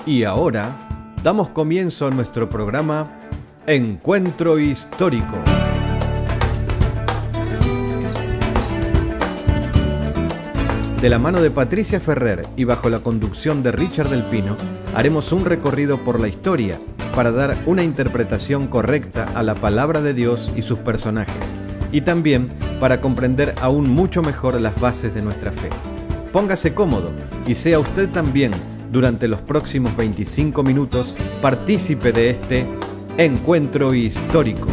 Y ahora damos comienzo a nuestro programa Encuentro Histórico. De la mano de Patricia Ferrer y bajo la conducción de Richard del Pino, haremos un recorrido por la historia para dar una interpretación correcta a la palabra de Dios y sus personajes, y también para comprender aún mucho mejor las bases de nuestra fe. Póngase cómodo y sea usted también, durante los próximos 25 minutos, partícipe de este Encuentro Histórico.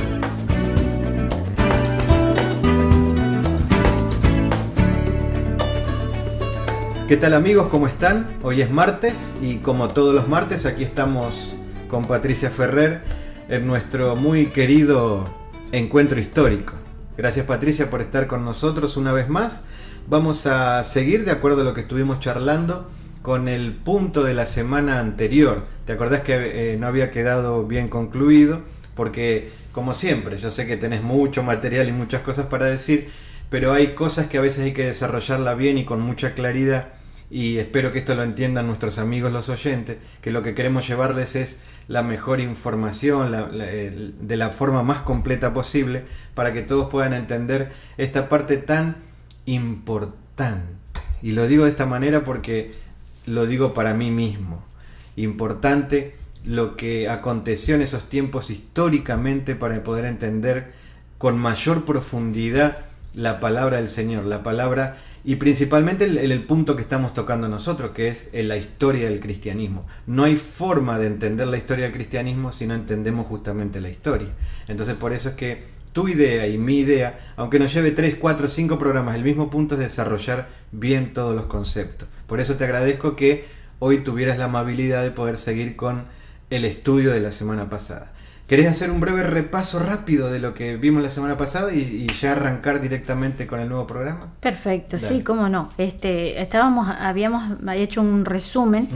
¿Qué tal, amigos? ¿Cómo están? Hoy es martes y como todos los martes aquí estamos con Patricia Ferrer en nuestro muy querido Encuentro Histórico. Gracias, Patricia, por estar con nosotros una vez más. Vamos a seguir de acuerdo a lo que estuvimos charlando con el punto de la semana anterior. ¿Te acordás que no había quedado bien concluido? Porque, como siempre, yo sé que tenés mucho material y muchas cosas para decir, pero hay cosas que a veces hay que desarrollarla bien y con mucha claridad, y espero que esto lo entiendan nuestros amigos los oyentes, que lo que queremos llevarles es la mejor información de la forma más completa posible, para que todos puedan entender esta parte tan importante. Y lo digo de esta manera porque lo digo para mí mismo. Importante lo que aconteció en esos tiempos históricamente para poder entender con mayor profundidad la palabra del Señor, la palabra, y principalmente el punto que estamos tocando nosotros, que es la historia del cristianismo. No hay forma de entender la historia del cristianismo si no entendemos justamente la historia. Entonces, por eso es que tu idea y mi idea, aunque nos lleve 3, 4, 5 programas, el mismo punto es desarrollar bien todos los conceptos. Por eso te agradezco que hoy tuvieras la amabilidad de poder seguir con el estudio de la semana pasada. ¿Querés hacer un breve repaso rápido de lo que vimos la semana pasada y ya arrancar directamente con el nuevo programa? Perfecto, Dale. sí, cómo no. Habíamos hecho un resumen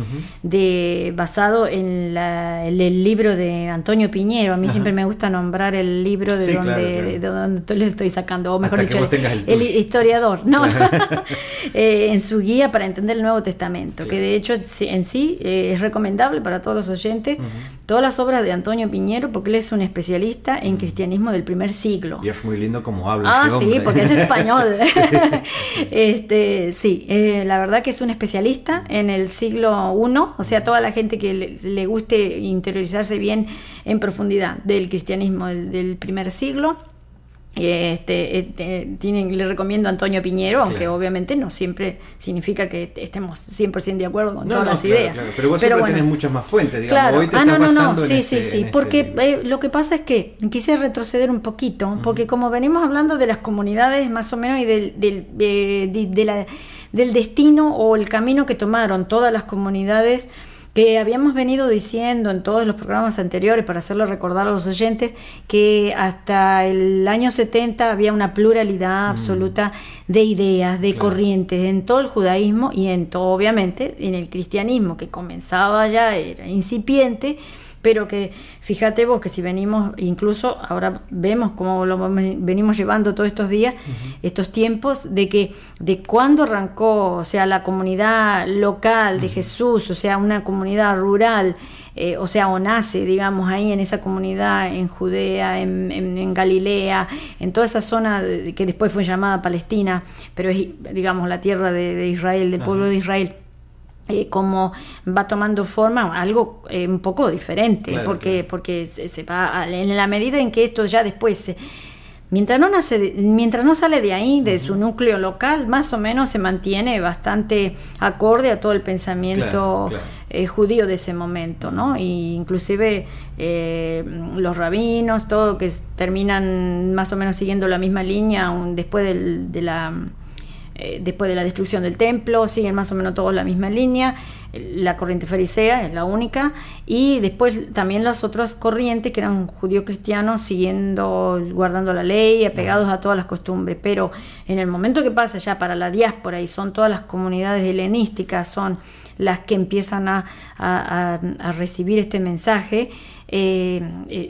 basado en el libro de Antonio Piñero. A mí siempre me gusta nombrar el libro de, de donde le estoy sacando, o mejor dicho, el historiador, ¿no? En su guía para entender el Nuevo Testamento, que de hecho en sí es recomendable para todos los oyentes, todas las obras de Antonio Piñero, porque él es un especialista en cristianismo del primer siglo. Y es muy lindo como habla ese hombre. Sí, porque es español. La verdad que es un especialista en el siglo I, o sea, toda la gente que le guste interiorizarse bien en profundidad del cristianismo del primer siglo. Le recomiendo a Antonio Piñero, aunque obviamente no siempre significa que estemos 100% de acuerdo con todas las ideas. Claro. Pero vos siempre tenés muchas más fuentes, digamos. Claro. Hoy te estás basando en Sí, porque lo que pasa es que quise retroceder un poquito, porque como venimos hablando de las comunidades más o menos y del destino o el camino que tomaron todas las comunidades, que habíamos venido diciendo en todos los programas anteriores, para hacerlo recordar a los oyentes, que hasta el año 70 había una pluralidad absoluta de ideas, de corrientes en todo el judaísmo y obviamente en el cristianismo, que comenzaba ya, era incipiente, pero que fíjate vos que si venimos, incluso ahora vemos cómo lo venimos llevando todos estos días, estos tiempos, de cuándo arrancó, o sea, la comunidad local de Jesús, o sea, una comunidad rural, o nace, digamos, ahí en esa comunidad, en Judea, en Galilea, en toda esa zona que después fue llamada Palestina, pero es, digamos, la tierra de Israel, del pueblo de Israel. Cómo va tomando forma algo un poco diferente, porque se va en la medida en que esto ya después mientras no sale de ahí, de su núcleo local, más o menos se mantiene bastante acorde a todo el pensamiento judío de ese momento, ¿no? Y inclusive los rabinos, todo que terminan más o menos siguiendo la misma línea después de la destrucción del templo, siguen más o menos todos la misma línea. La corriente farisea es la única, y después también las otras corrientes que eran judío-cristianos, guardando la ley, apegados a todas las costumbres. Pero en el momento que pasa ya para la diáspora y son todas las comunidades helenísticas, son las que empiezan a recibir este mensaje,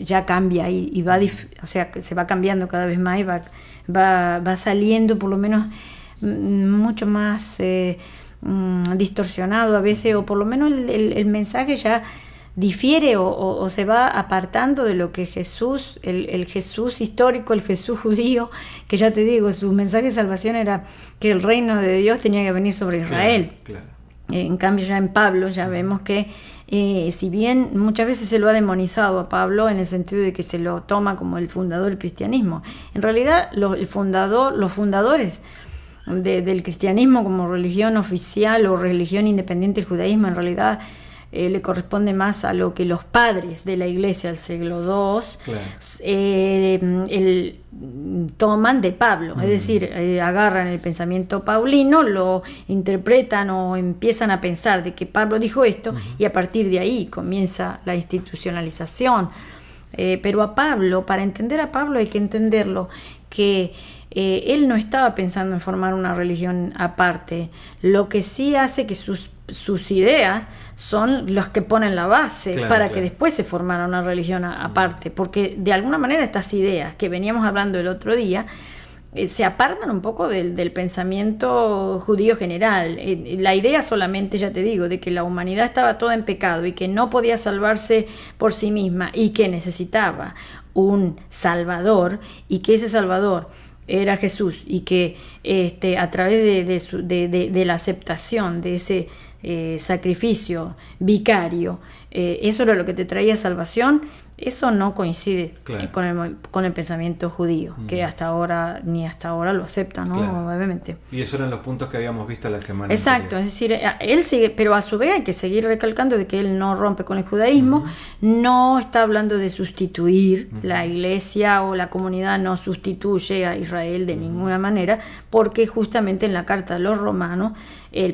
ya cambia y va, o sea, se va cambiando cada vez más y va saliendo por lo menos mucho más distorsionado a veces, o por lo menos el mensaje ya difiere o se va apartando de lo que Jesús, el Jesús histórico, el Jesús judío, que ya te digo, su mensaje de salvación era que el reino de Dios tenía que venir sobre Israel. Claro. En cambio ya en Pablo ya vemos que si bien muchas veces se lo ha demonizado a Pablo en el sentido de que se lo toma como el fundador del cristianismo, en realidad los fundadores del cristianismo como religión oficial o religión independiente del judaísmo, en realidad le corresponde más a lo que los padres de la iglesia del siglo II toman de Pablo, es decir, agarran el pensamiento paulino, lo interpretan o empiezan a pensar de que Pablo dijo esto, y a partir de ahí comienza la institucionalización. Pero a Pablo, para entender a Pablo hay que entenderlo que él no estaba pensando en formar una religión aparte. Lo que sí hace que sus ideas son los que ponen la base para que después se formara una religión aparte, porque de alguna manera estas ideas que veníamos hablando el otro día se apartan un poco del pensamiento judío general. La idea solamente, ya te digo, de que la humanidad estaba toda en pecado y que no podía salvarse por sí misma y que necesitaba un Salvador, y que ese Salvador era Jesús, y que a través de la aceptación de ese sacrificio vicario, eso era lo que te traía salvación. Eso no coincide con el pensamiento judío, que hasta ahora lo acepta, ¿no? Obviamente. Y esos eran los puntos que habíamos visto la semana Exacto, anterior. es decir, él sigue, pero a su vez hay que seguir recalcando de que él no rompe con el judaísmo, no está hablando de sustituir la iglesia o la comunidad, no sustituye a Israel de ninguna manera, porque justamente en la carta de los romanos,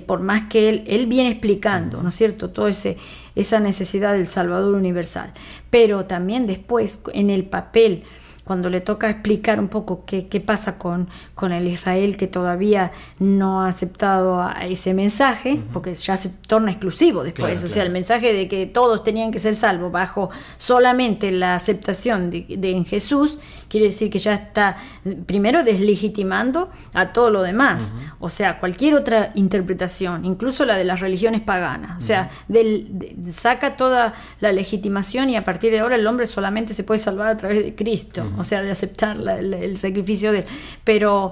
por más que él viene explicando, ¿no es cierto?, todo esa necesidad del Salvador universal, pero también después en el papel, cuando le toca explicar un poco qué pasa con el Israel que todavía no ha aceptado a ese mensaje, porque ya se torna exclusivo después, o sea, el mensaje de que todos tenían que ser salvos bajo solamente la aceptación de en Jesús, quiere decir que ya está primero deslegitimando a todo lo demás, o sea, cualquier otra interpretación, incluso la de las religiones paganas, o sea, saca toda la legitimación, y a partir de ahora el hombre solamente se puede salvar a través de Cristo, o sea, de aceptar el sacrificio de él. Pero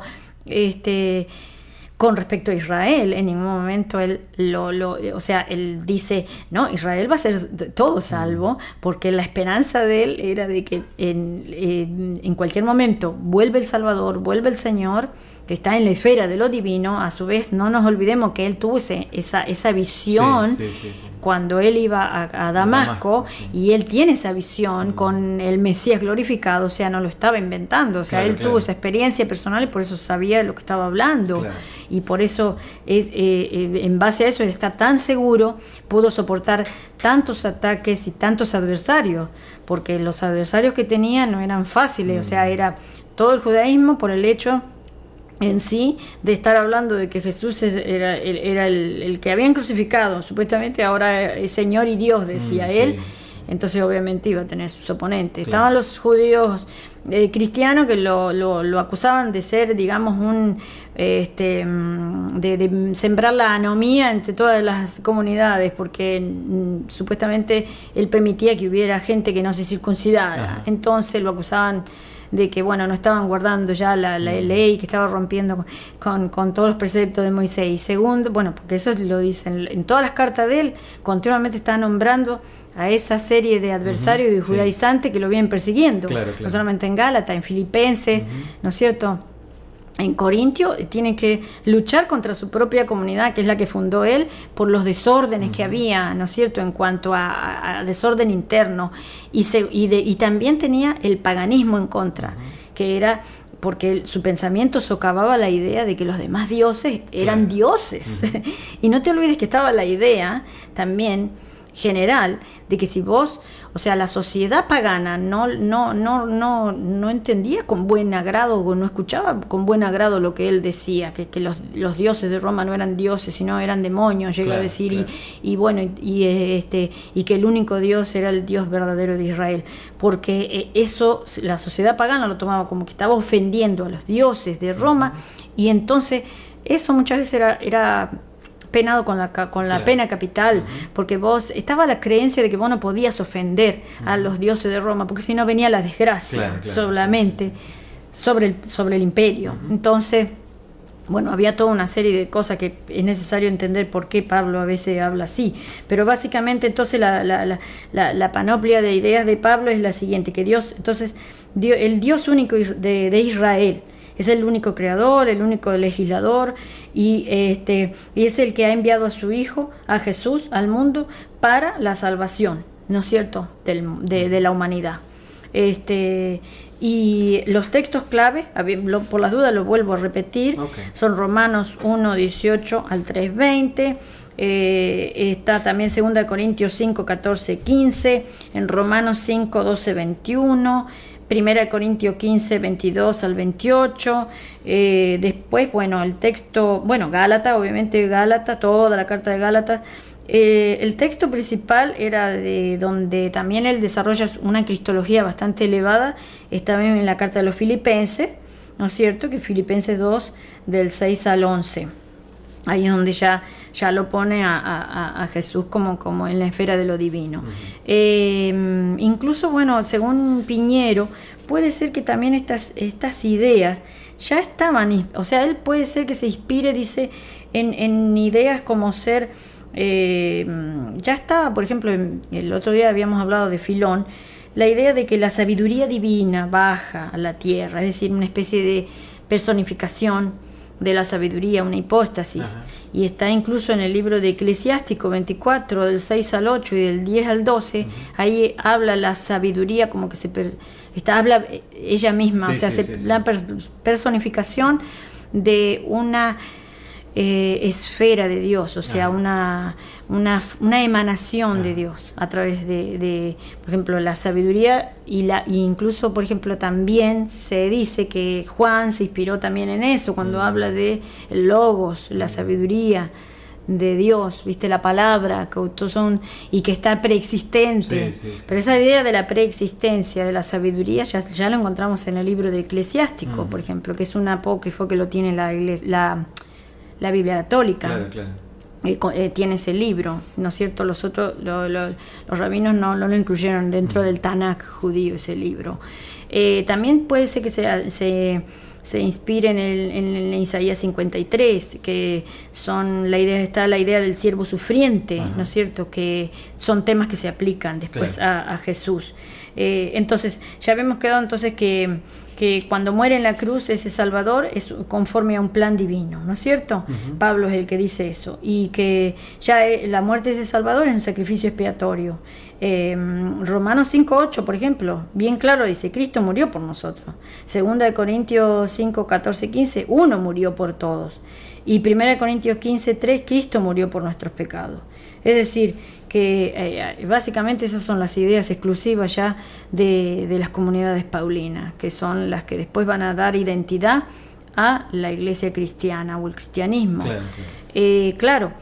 con respecto a Israel, en ningún momento él él dice, no, Israel va a ser todo salvo, porque la esperanza de él era de que en cualquier momento vuelve el Salvador, vuelve el Señor, que está en la esfera de lo divino. A su vez, no nos olvidemos que él tuvo esa visión cuando él iba a Damasco, y él tiene esa visión con el Mesías glorificado, o sea, no lo estaba inventando, o sea, él tuvo esa experiencia personal y por eso sabía de lo que estaba hablando, y por eso en base a eso está tan seguro, pudo soportar tantos ataques y tantos adversarios, porque los adversarios que tenía no eran fáciles, o sea, era todo el judaísmo por el hecho en sí de estar hablando de que Jesús era el que habían crucificado, supuestamente ahora es Señor y Dios, decía él. Entonces obviamente iba a tener sus oponentes. Estaban los judíos cristianos que lo acusaban de ser, digamos, de sembrar la anomía entre todas las comunidades, porque supuestamente él permitía que hubiera gente que no se circuncidara. Entonces lo acusaban de que, bueno, no estaban guardando ya la ley, que estaba rompiendo con todos los preceptos de Moisés. Y segundo, bueno, porque eso lo dicen en todas las cartas de él, continuamente está nombrando a esa serie de adversarios y judaizantes que lo vienen persiguiendo, no solamente en Gálatas, en Filipenses, ¿no es cierto?, en Corintio, tiene que luchar contra su propia comunidad, que es la que fundó él, por los desórdenes que había, ¿no es cierto?, en cuanto a desorden interno, y también tenía el paganismo en contra, que era porque su pensamiento socavaba la idea de que los demás dioses eran dioses. Y no te olvides que estaba la idea también general de que si vos, o sea, la sociedad pagana no entendía con buen agrado, o no escuchaba con buen agrado lo que él decía, que los dioses de Roma no eran dioses, sino eran demonios, llega a decir, y que el único Dios era el Dios verdadero de Israel, porque eso la sociedad pagana lo tomaba como que estaba ofendiendo a los dioses de Roma, y entonces eso muchas veces era penado con la pena capital, porque estaba la creencia de que vos no podías ofender a los dioses de Roma, porque si no venía la desgracia solamente sobre el imperio. Entonces, bueno, había toda una serie de cosas que es necesario entender por qué Pablo a veces habla así, pero básicamente entonces la panoplia de ideas de Pablo es la siguiente, que el Dios único de Israel es el único creador, el único legislador, y es el que ha enviado a su Hijo, a Jesús, al mundo para la salvación, ¿no es cierto?, de la humanidad. Y los textos clave, por las dudas lo vuelvo a repetir, son Romanos 1, 18 al 3, 20, está también 2 Corintios 5, 14, 15, en Romanos 5, 12, 21, 1 Corintios 15, 22 al 28, después, bueno, el texto, Gálatas, obviamente Gálatas, toda la carta de Gálatas. El texto principal era de donde también él desarrolla una cristología bastante elevada, está también en la carta de los Filipenses, ¿no es cierto?, que Filipenses 2, del 6 al 11. Ahí es donde ya lo pone a Jesús como en la esfera de lo divino. Incluso, bueno, según Piñero, puede ser que también estas ideas ya estaban, o sea, él puede ser que se inspire, dice, en ideas como ser... ya estaba, por ejemplo, el otro día habíamos hablado de Filón, la idea de que la sabiduría divina baja a la tierra, es decir, una especie de personificación de la sabiduría, una hipóstasis. Y está incluso en el libro de Eclesiástico 24, del 6 al 8 y del 10 al 12, ahí habla la sabiduría como que habla ella misma, la personificación de una esfera de Dios, o sea, una emanación de Dios a través de, por ejemplo, la sabiduría y incluso, por ejemplo, también se dice que Juan se inspiró también en eso cuando habla de el logos, la sabiduría de Dios, viste, la palabra y que está preexistente, pero esa idea de la preexistencia de la sabiduría ya lo encontramos en el libro de Eclesiástico, por ejemplo, que es un apócrifo que lo tiene la Biblia católica. Claro. Tiene ese libro, ¿no es cierto? Los otros, los rabinos no lo incluyeron dentro del Tanakh judío, ese libro. También puede ser que se inspire en Isaías 53, que está la idea del siervo sufriente, ¿no es cierto? Que son temas que se aplican después a Jesús. Entonces, ya habíamos quedado entonces que cuando muere en la cruz ese Salvador es conforme a un plan divino, ¿no es cierto? Pablo es el que dice eso, y que ya la muerte de ese Salvador es un sacrificio expiatorio. Romanos 5:8, por ejemplo, bien claro dice, Cristo murió por nosotros. 2 Corintios 5, 14, 15, uno murió por todos. Y 1 Corintios 15:3, Cristo murió por nuestros pecados. Es decir, que básicamente esas son las ideas exclusivas ya de las comunidades paulinas, que son las que después van a dar identidad a la iglesia cristiana o el cristianismo. Claro.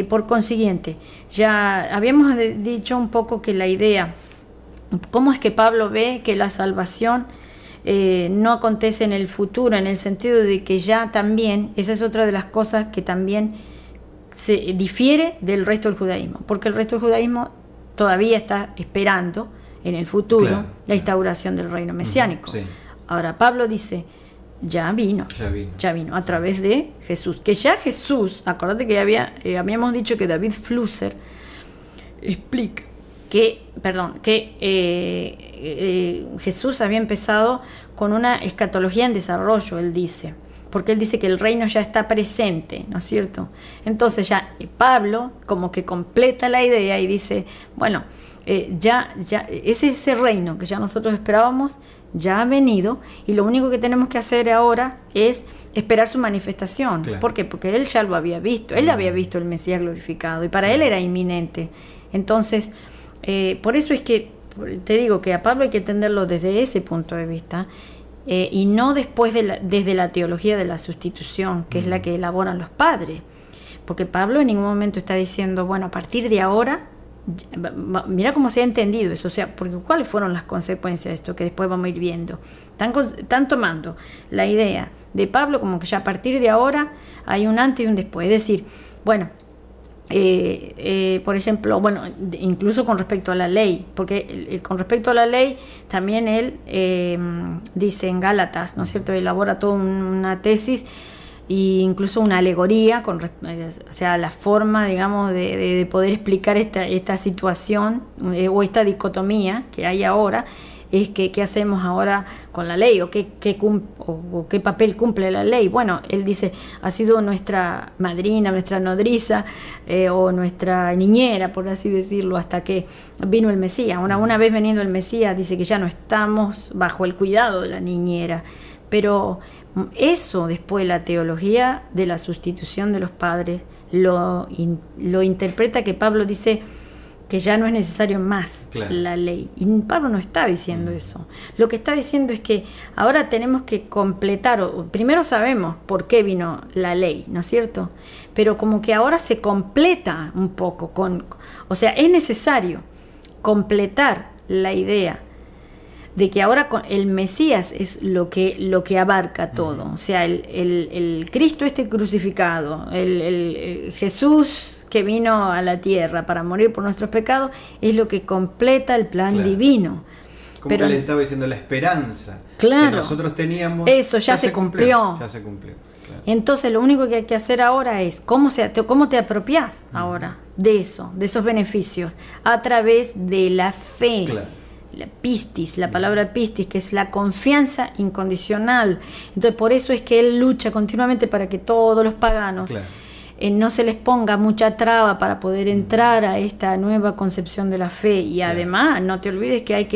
Por consiguiente, ya habíamos dicho un poco que la idea, cómo es que Pablo ve que la salvación no acontece en el futuro, en el sentido de que ya también, esa es otra de las cosas que también se difiere del resto del judaísmo, porque el resto del judaísmo todavía está esperando en el futuro la instauración del reino mesiánico. Ahora Pablo dice, ya vino a través de Jesús, que ya Jesús, acordate que habíamos dicho que David Flusser explica que Jesús había empezado con una escatología en desarrollo, él dice, porque él dice que el reino ya está presente, ¿no es cierto? Entonces ya Pablo como que completa la idea y dice, bueno, ya es ese reino que ya nosotros esperábamos, ya ha venido, y lo único que tenemos que hacer ahora es esperar su manifestación. ¿Por qué? Porque él ya lo había visto, él había visto el Mesías glorificado, y para él era inminente. Entonces, por eso es que te digo que a Pablo hay que entenderlo desde ese punto de vista, y no desde la teología de la sustitución, que es la que elaboran los padres, porque Pablo en ningún momento está diciendo, bueno, a partir de ahora, mira cómo se ha entendido eso, o sea, porque cuáles fueron las consecuencias de esto que después vamos a ir viendo. Están tomando la idea de Pablo como que ya a partir de ahora hay un antes y un después, es decir, bueno, por ejemplo, bueno, incluso con respecto a la ley, porque con respecto a la ley también él dice en Gálatas, ¿no es cierto?, elabora toda una tesis e incluso una alegoría, o sea, la forma, digamos, de poder explicar esta situación o esta dicotomía que hay ahora. Es que qué hacemos ahora con la ley o qué papel cumple la ley. Bueno, él dice, ha sido nuestra madrina, nuestra nodriza o nuestra niñera, por así decirlo, hasta que vino el Mesías. Una vez venido el Mesías, dice que ya no estamos bajo el cuidado de la niñera. Pero eso después la teología de la sustitución de los padres lo interpreta, que Pablo dice que ya no es necesario más la ley. Y Pablo no está diciendo eso. Lo que está diciendo es que ahora tenemos que completar, primero sabemos por qué vino la ley, ¿no es cierto? Pero como que ahora se completa un poco o sea, es necesario completar la idea de que ahora el Mesías es lo que abarca todo. O sea, el Cristo crucificado, el Jesús que vino a la tierra para morir por nuestros pecados, es lo que completa el plan divino. Como que les estaba diciendo, la esperanza que nosotros teníamos, eso ya se cumplió. Ya se cumplió. Claro. Entonces lo único que hay que hacer ahora es cómo te apropias ahora de esos beneficios a través de la fe. Claro. La pistis, la palabra pistis, que es la confianza incondicional. Entonces por eso es que él lucha continuamente para que todos los paganos no se les ponga mucha traba para poder entrar a esta nueva concepción de la fe. Y además no te olvides que hay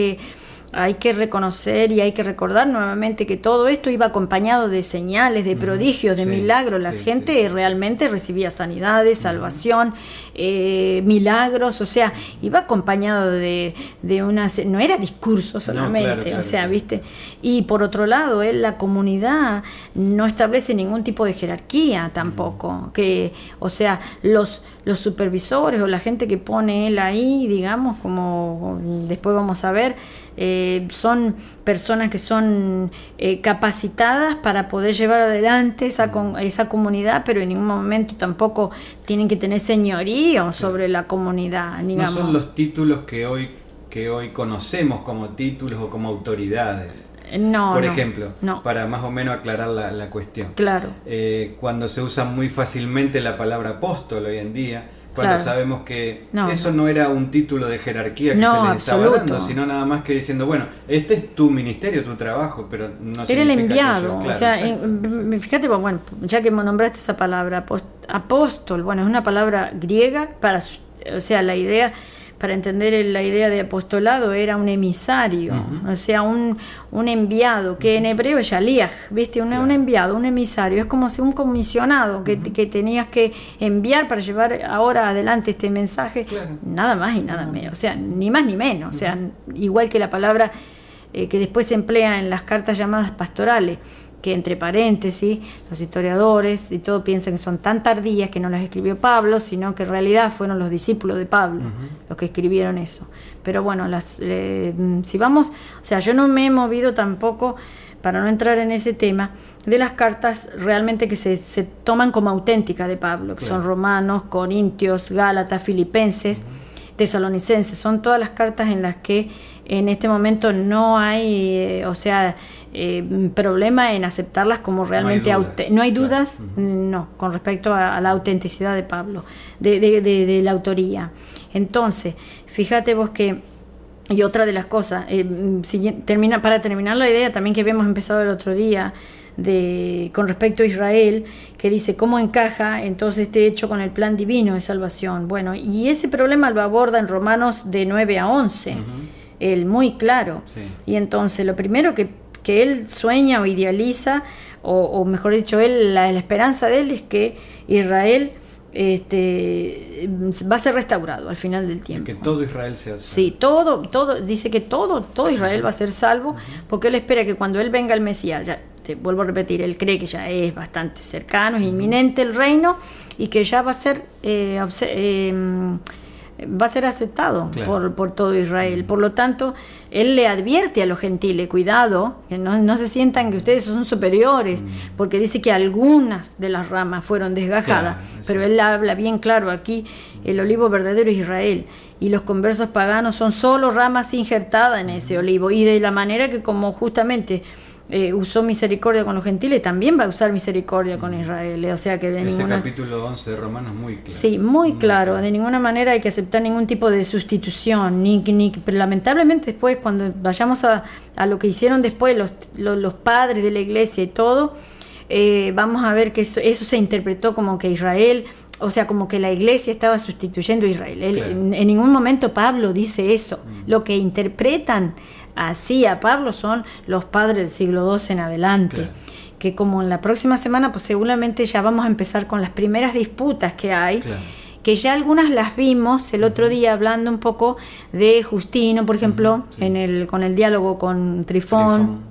que reconocer y hay que recordar nuevamente que todo esto iba acompañado de señales, de prodigios, de milagros. La gente realmente recibía sanidades, salvación, milagros, o sea, iba acompañado de no era discurso solamente, claro, o sea, ¿viste? Y por otro lado, la comunidad no establece ningún tipo de jerarquía tampoco, o sea, los supervisores o la gente que pone él ahí, digamos, como después vamos a ver, son personas que son capacitadas para poder llevar adelante esa comunidad, pero en ningún momento tampoco tienen que tener señorío sobre la comunidad, digamos. No son los títulos que hoy conocemos como títulos o como autoridades. Por ejemplo, para más o menos aclarar la cuestión. Claro. Cuando se usa muy fácilmente la palabra apóstol hoy en día, cuando sabemos que eso no era un título de jerarquía que se les estaba dando, sino nada más que diciendo, bueno, este es tu ministerio, tu trabajo, pero no era el enviado. O sea, fíjate, bueno, ya que nombraste esa palabra, apóstol, bueno, es una palabra griega o sea, la idea, para entender la idea de apostolado, era un emisario, o sea, un enviado, que en hebreo es shaliach, ¿viste? Un enviado, un emisario, es como si un comisionado que tenías que enviar para llevar ahora adelante este mensaje, nada más y nada menos, o sea, ni más ni menos, o sea, igual que la palabra que después se emplea en las cartas llamadas pastorales, que entre paréntesis los historiadores y todo piensan que son tan tardías que no las escribió Pablo, sino que en realidad fueron los discípulos de Pablo los que escribieron eso. Pero bueno, si vamos, o sea, yo no me he movido tampoco, para no entrar en ese tema, de las cartas realmente que se toman como auténticas de Pablo, que son Romanos, Corintios, Gálatas, Filipenses, Tesalonicenses. Son todas las cartas en las que en este momento no hay, o sea, problema en aceptarlas como realmente no hay dudas, no, con respecto a la autenticidad de Pablo, de la autoría. Entonces, fíjate vos que, y otra de las cosas, para terminar la idea también que habíamos empezado el otro día, con respecto a Israel, que dice cómo encaja entonces este hecho con el plan divino de salvación. Bueno, y ese problema lo aborda en Romanos de 9 a 11, él muy claro. Y entonces lo primero que él sueña o idealiza, o mejor dicho, la esperanza de él es que Israel va a ser restaurado al final del tiempo. Que todo Israel sea salvo. Sí, todo, dice que todo Israel va a ser salvo, porque él espera que cuando él venga el Mesías, ya te vuelvo a repetir, él cree que ya es bastante cercano, es inminente el reino, y que ya va a ser va a ser aceptado Claro. por todo Israel. Por lo tanto, él le advierte a los gentiles, cuidado, que no se sientan que ustedes son superiores, porque dice que algunas de las ramas fueron desgajadas, Claro, pero sí. él habla bien claro aquí, el olivo verdadero es Israel, y los conversos paganos son solo ramas injertadas en ese olivo, y de la manera que como justamente usó misericordia con los gentiles, también va a usar misericordia con Israel, o sea que de Ese ninguna... capítulo 11 de Romanos muy claro. Sí, muy claro. De ninguna manera hay que aceptar ningún tipo de sustitución. Pero lamentablemente después, cuando vayamos a lo que hicieron después los padres de la iglesia y todo, vamos a ver que eso se interpretó como que Israel, o sea, como que la iglesia estaba sustituyendo a Israel. Claro. En ningún momento Pablo dice eso. Lo que interpretan así a Pablo son los padres del siglo II en adelante. Claro. Que como en la próxima semana, pues seguramente ya vamos a empezar con las primeras disputas que hay, Claro. que ya algunas las vimos el otro día hablando un poco de Justino, por ejemplo, Sí. con el diálogo con Trifón.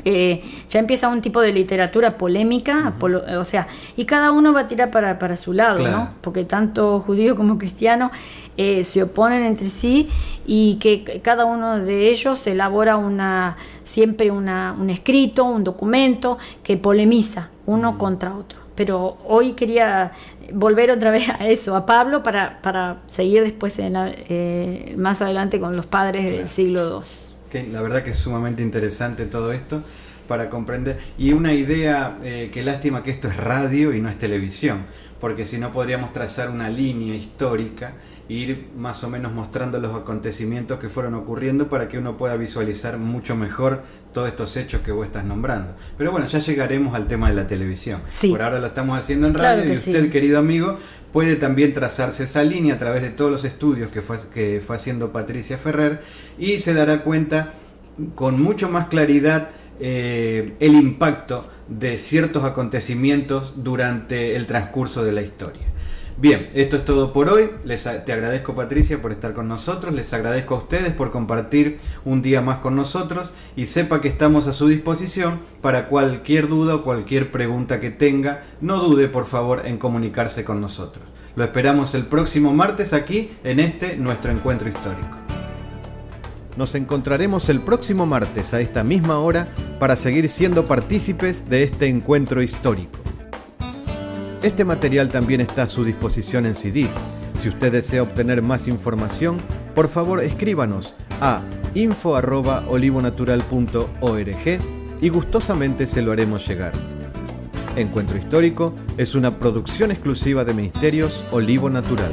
Ya empieza un tipo de literatura polémica, o sea, y cada uno va a tirar para su lado, Claro. ¿no? Porque tanto judío como cristiano se oponen entre sí, y que cada uno de ellos elabora siempre un escrito, un documento que polemiza uno contra otro. Pero hoy quería volver otra vez a eso, a Pablo, para seguir después más adelante con los padres del siglo II. Que la verdad que es sumamente interesante todo esto para comprender. Y una idea, qué lástima que esto es radio y no es televisión, porque si no podríamos trazar una línea histórica e ir más o menos mostrando los acontecimientos que fueron ocurriendo para que uno pueda visualizar mucho mejor todos estos hechos que vos estás nombrando. Pero bueno, ya llegaremos al tema de la televisión. Sí. Por ahora lo estamos haciendo en radio, Claro que y usted, sí. querido amigo, puede también trazarse esa línea a través de todos los estudios que fue haciendo Patricia Ferrer, y se dará cuenta con mucho más claridad el impacto de ciertos acontecimientos durante el transcurso de la historia. Bien, esto es todo por hoy. Te agradezco, Patricia, por estar con nosotros. Les agradezco a ustedes por compartir un día más con nosotros, y sepa que estamos a su disposición para cualquier duda o cualquier pregunta que tenga. No dude, por favor, en comunicarse con nosotros. Lo esperamos el próximo martes aquí en nuestro encuentro histórico. Nos encontraremos el próximo martes a esta misma hora para seguir siendo partícipes de este encuentro histórico. Este material también está a su disposición en CDs. Si usted desea obtener más información, por favor escríbanos a info@olivonatural.org y gustosamente se lo haremos llegar. Encuentro Histórico es una producción exclusiva de Ministerios Olivo Natural.